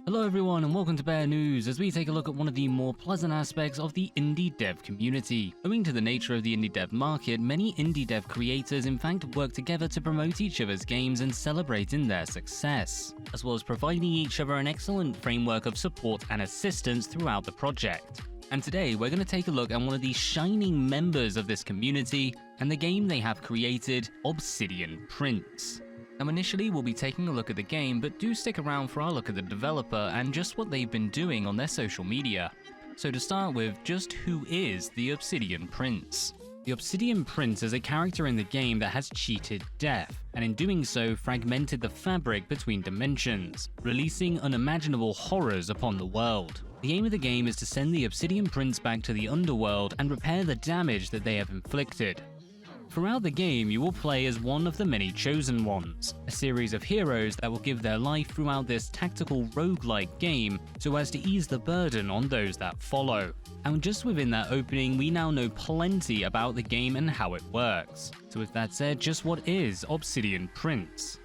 Hello everyone and welcome to BearNews as we take a look at one of the more pleasant aspects of the indie dev community. Owing to the nature of the indie dev market, many indie dev creators in fact work together to promote each other's games and celebrate in their success, as well as providing each other an excellent framework of support and assistance throughout the project. And today we're going to take a look at one of the shining members of this community and the game they have created, Obsidian Prince. Now initially we'll be taking a look at the game, but do stick around for our look at the developer and just what they've been doing on their social media. So to start with, just who is the Obsidian Prince? The Obsidian Prince is a character in the game that has cheated death, and in doing so fragmented the fabric between dimensions, releasing unimaginable horrors upon the world. The aim of the game is to send the Obsidian Prince back to the underworld and repair the damage that they have inflicted. Throughout the game, you will play as one of the many chosen ones, a series of heroes that will give their life throughout this tactical roguelike game so as to ease the burden on those that follow. And just within that opening, we now know plenty about the game and how it works. So with that said, just what is Obsidian Prince?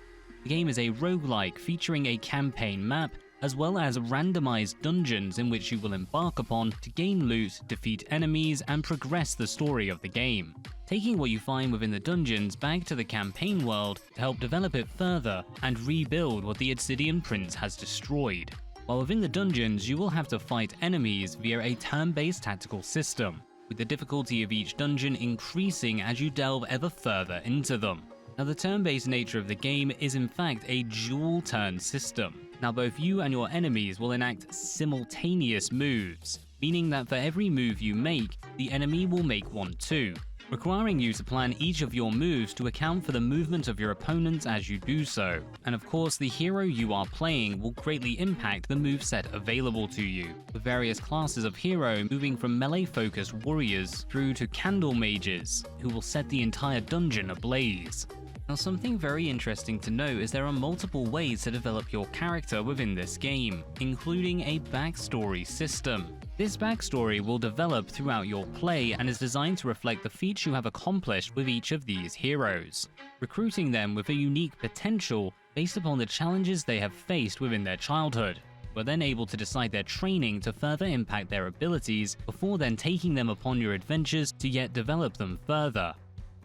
The game is a roguelike featuring a campaign map, as well as randomized dungeons in which you will embark upon to gain loot, defeat enemies, and progress the story of the game, taking what you find within the dungeons back to the campaign world to help develop it further and rebuild what the Obsidian Prince has destroyed. While within the dungeons, you will have to fight enemies via a turn-based tactical system, with the difficulty of each dungeon increasing as you delve ever further into them. Now the turn-based nature of the game is in fact a dual turn system. Now both you and your enemies will enact simultaneous moves, meaning that for every move you make, the enemy will make one too, requiring you to plan each of your moves to account for the movement of your opponents as you do so. And of course, the hero you are playing will greatly impact the moveset available to you, with various classes of hero moving from melee-focused warriors through to candle mages, who will set the entire dungeon ablaze. Now something very interesting to note is there are multiple ways to develop your character within this game, including a backstory system. This backstory will develop throughout your play and is designed to reflect the feats you have accomplished with each of these heroes, recruiting them with a unique potential based upon the challenges they have faced within their childhood. You are then able to decide their training to further impact their abilities before then taking them upon your adventures to yet develop them further.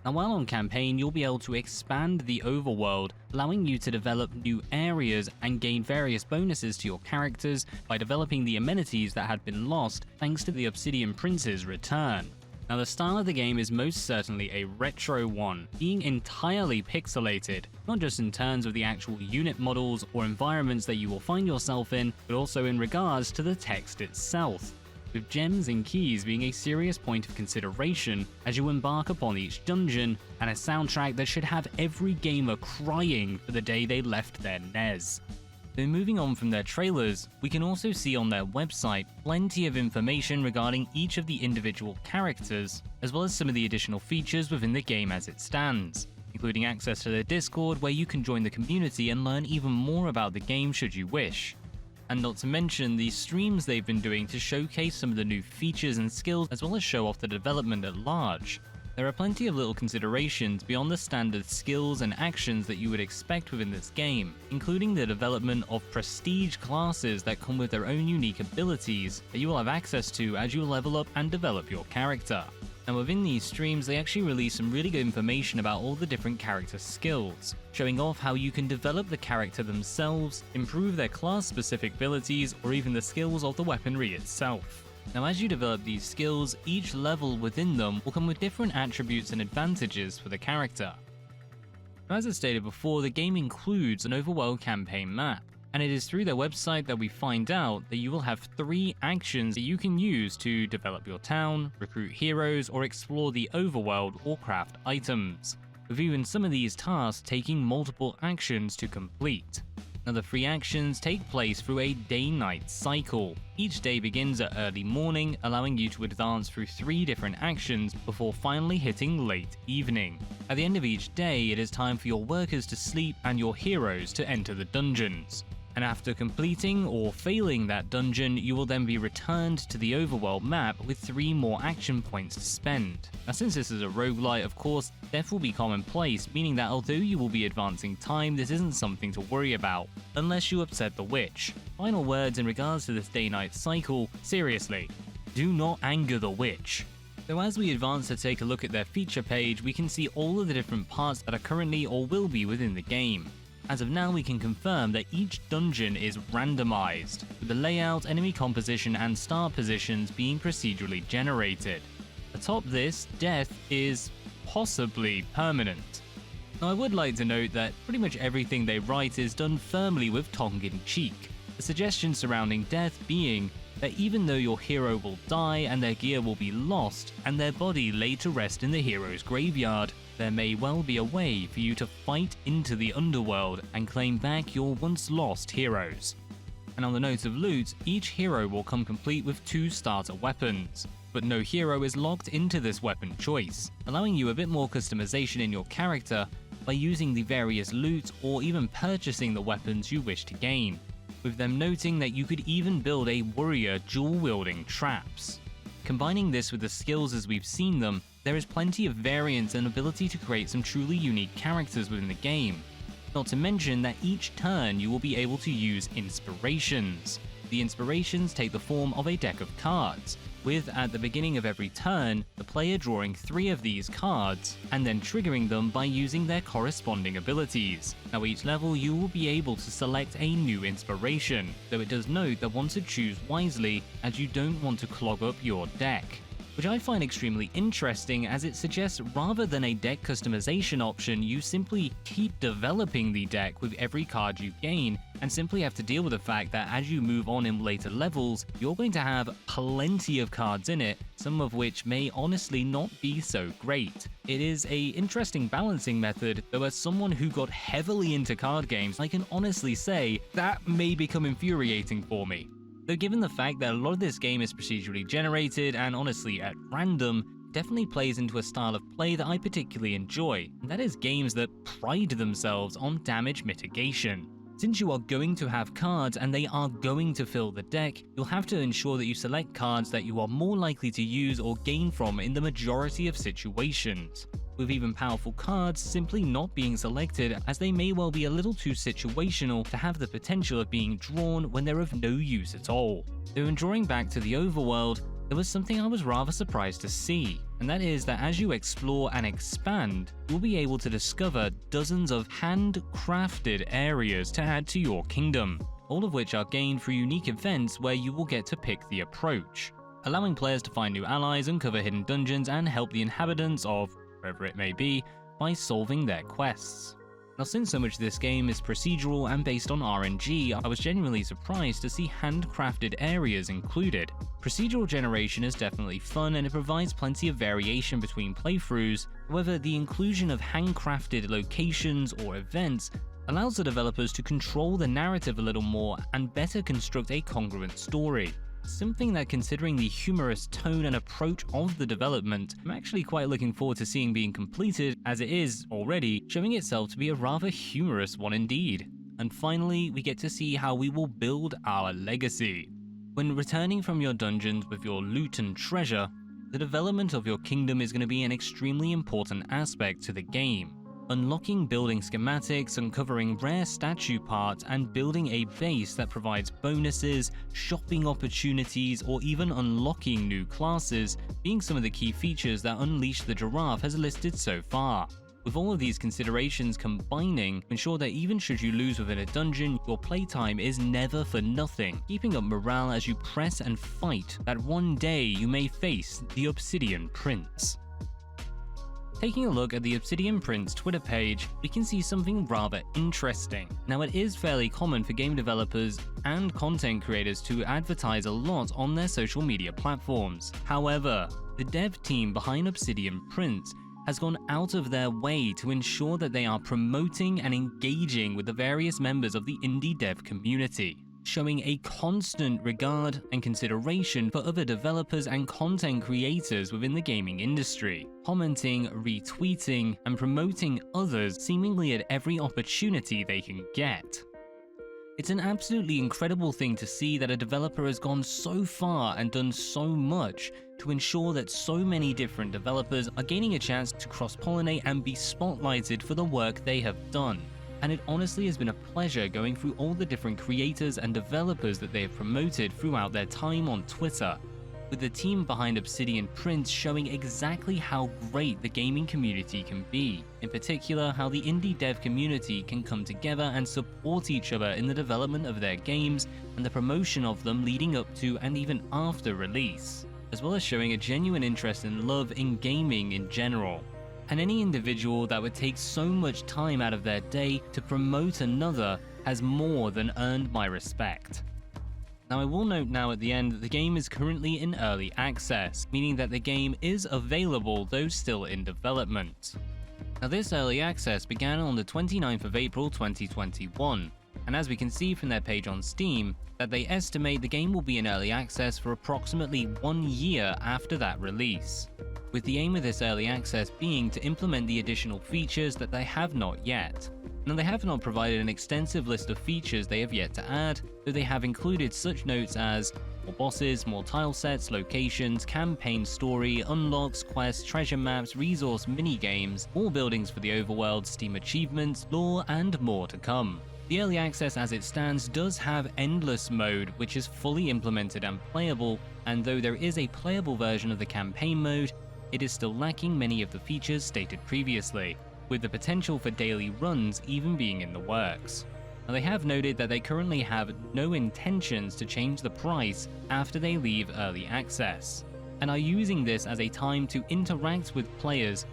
Now while on campaign, you'll be able to expand the overworld, allowing you to develop new areas and gain various bonuses to your characters by developing the amenities that had been lost thanks to the Obsidian Prince's return. Now the style of the game is most certainly a retro one, being entirely pixelated, not just in terms of the actual unit models or environments that you will find yourself in, but also in regards to the text itself, with gems and keys being a serious point of consideration as you embark upon each dungeon, and a soundtrack that should have every gamer crying for the day they left their NES. Then moving on from their trailers, we can also see on their website plenty of information regarding each of the individual characters, as well as some of the additional features within the game as it stands, including access to their Discord where you can join the community and learn even more about the game should you wish. And not to mention the streams they've been doing to showcase some of the new features and skills as well as show off the development at large. There are plenty of little considerations beyond the standard skills and actions that you would expect within this game, including the development of prestige classes that come with their own unique abilities that you will have access to as you level up and develop your character. And within these streams, they actually release some really good information about all the different character skills, showing off how you can develop the character themselves, improve their class-specific abilities, or even the skills of the weaponry itself. Now as you develop these skills, each level within them will come with different attributes and advantages for the character. Now, as I stated before, the game includes an overworld campaign map, and it is through their website that we find out that you will have 3 actions that you can use to develop your town, recruit heroes, or explore the overworld or craft items, with even some of these tasks taking multiple actions to complete. Now the 3 actions take place through a day-night cycle. Each day begins at early morning, allowing you to advance through 3 different actions before finally hitting late evening. At the end of each day, it is time for your workers to sleep and your heroes to enter the dungeons. And after completing or failing that dungeon, you will then be returned to the overworld map with 3 more action points to spend. Now since this is a roguelite, of course, death will be commonplace, meaning that although you will be advancing time, this isn't something to worry about, unless you upset the witch. Final words in regards to this day-night cycle: seriously, do not anger the witch. So as we advance to take a look at their feature page, we can see all of the different parts that are currently or will be within the game. As of now, we can confirm that each dungeon is randomized, with the layout, enemy composition, and start positions being procedurally generated. Atop this, death is possibly permanent. Now I would like to note that pretty much everything they write is done firmly with tongue-in-cheek, the suggestion surrounding death being that even though your hero will die and their gear will be lost and their body laid to rest in the hero's graveyard, there may well be a way for you to fight into the underworld and claim back your once lost heroes. And on the note of loot, each hero will come complete with 2 starter weapons, but no hero is locked into this weapon choice, allowing you a bit more customization in your character by using the various loot or even purchasing the weapons you wish to gain, with them noting that you could even build a warrior dual-wielding traps. Combining this with the skills as we've seen them, there is plenty of variance and ability to create some truly unique characters within the game. Not to mention that each turn you will be able to use inspirations. The inspirations take the form of a deck of cards, with at the beginning of every turn, the player drawing 3 of these cards, and then triggering them by using their corresponding abilities. Now each level you will be able to select a new inspiration, though it does note that one should choose wisely as you don't want to clog up your deck, which I find extremely interesting as it suggests rather than a deck customization option, you simply keep developing the deck with every card you gain and simply have to deal with the fact that as you move on in later levels, you're going to have plenty of cards in it, some of which may honestly not be so great. It is a interesting balancing method, though as someone who got heavily into card games, I can honestly say that may become infuriating for me. Though given the fact that a lot of this game is procedurally generated and honestly at random, it definitely plays into a style of play that I particularly enjoy, and that is games that pride themselves on damage mitigation. Since you are going to have cards and they are going to fill the deck, you'll have to ensure that you select cards that you are more likely to use or gain from in the majority of situations, with even powerful cards simply not being selected as they may well be a little too situational to have the potential of being drawn when they're of no use at all. Though in drawing back to the overworld, there was something I was rather surprised to see, and that is that as you explore and expand, you'll be able to discover dozens of handcrafted areas to add to your kingdom, all of which are gained through unique events where you will get to pick the approach, allowing players to find new allies, uncover hidden dungeons, and help the inhabitants of wherever it may be by solving their quests. Now since so much of this game is procedural and based on RNG, I was genuinely surprised to see handcrafted areas included. Procedural generation is definitely fun and it provides plenty of variation between playthroughs, however the inclusion of handcrafted locations or events allows the developers to control the narrative a little more and better construct a congruent story. Something that, considering the humorous tone and approach of the development, I'm actually quite looking forward to seeing being completed, as it is already showing itself to be a rather humorous one indeed. And finally, we get to see how we will build our legacy. When returning from your dungeons with your loot and treasure, the development of your kingdom is going to be an extremely important aspect to the game. Unlocking building schematics, uncovering rare statue parts, and building a base that provides bonuses, shopping opportunities, or even unlocking new classes being some of the key features that Unleash the Giraffe has listed so far. With all of these considerations combining, ensure that even should you lose within a dungeon, your playtime is never for nothing, keeping up morale as you press and fight that one day you may face the Obsidian Prince. Taking a look at the Obsidian Prince Twitter page, we can see something rather interesting. Now it is fairly common for game developers and content creators to advertise a lot on their social media platforms. However, the dev team behind Obsidian Prince has gone out of their way to ensure that they are promoting and engaging with the various members of the indie dev community, showing a constant regard and consideration for other developers and content creators within the gaming industry, commenting, retweeting, and promoting others seemingly at every opportunity they can get. It's an absolutely incredible thing to see that a developer has gone so far and done so much to ensure that so many different developers are gaining a chance to cross-pollinate and be spotlighted for the work they have done. And it honestly has been a pleasure going through all the different creators and developers that they have promoted throughout their time on Twitter, with the team behind Obsidian Prince showing exactly how great the gaming community can be, in particular how the indie dev community can come together and support each other in the development of their games and the promotion of them leading up to and even after release, as well as showing a genuine interest and love in gaming in general. And any individual that would take so much time out of their day to promote another has more than earned my respect. Now I will note now at the end that the game is currently in early access, meaning that the game is available though still in development. Now this early access began on the 29th of April 2021, and as we can see from their page on Steam, that they estimate the game will be in early access for approximately 1 year after that release, with the aim of this early access being to implement the additional features that they have not yet. Now they have not provided an extensive list of features they have yet to add, though they have included such notes as more bosses, more tile sets, locations, campaign story, unlocks, quests, treasure maps, resource mini-games, more buildings for the overworld, Steam achievements, lore, and more to come. The early access as it stands does have endless mode, which is fully implemented and playable, and though there is a playable version of the campaign mode, it is still lacking many of the features stated previously, with the potential for daily runs even being in the works. Now they have noted that they currently have no intentions to change the price after they leave early access, and are using this as a time to interact with players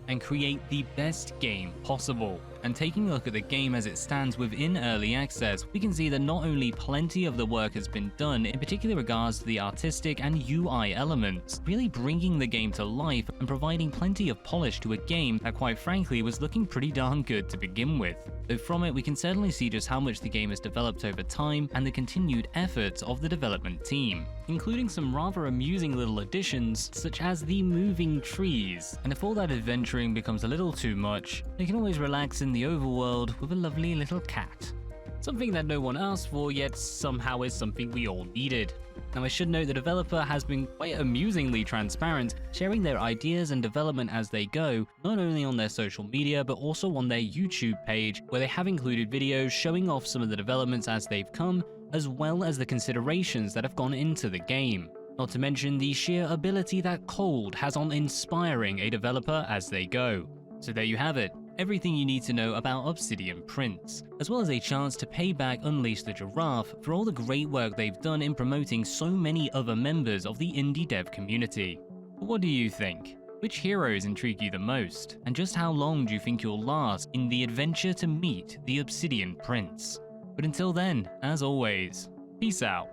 and create the best game possible. And taking a look at the game as it stands within early access, we can see that not only plenty of the work has been done in particular regards to the artistic and UI elements, really bringing the game to life and providing plenty of polish to a game that quite frankly was looking pretty darn good to begin with. Though from it we can certainly see just how much the game has developed over time and the continued efforts of the development team, including some rather amusing little additions such as the moving trees. And if all that adventuring becomes a little too much, you can always relax in the overworld with a lovely little cat. Something that no one asked for, yet somehow is something we all needed. Now I should note the developer has been quite amusingly transparent, sharing their ideas and development as they go, not only on their social media but also on their YouTube page, where they have included videos showing off some of the developments as they've come, as well as the considerations that have gone into the game. Not to mention the sheer ability that Cold has on inspiring a developer as they go. So there you have it. Everything you need to know about Obsidian Prince, as well as a chance to pay back Unleash the Giraffe for all the great work they've done in promoting so many other members of the indie dev community. But what do you think? Which heroes intrigue you the most? And just how long do you think you'll last in the adventure to meet the Obsidian Prince? But until then, as always, peace out.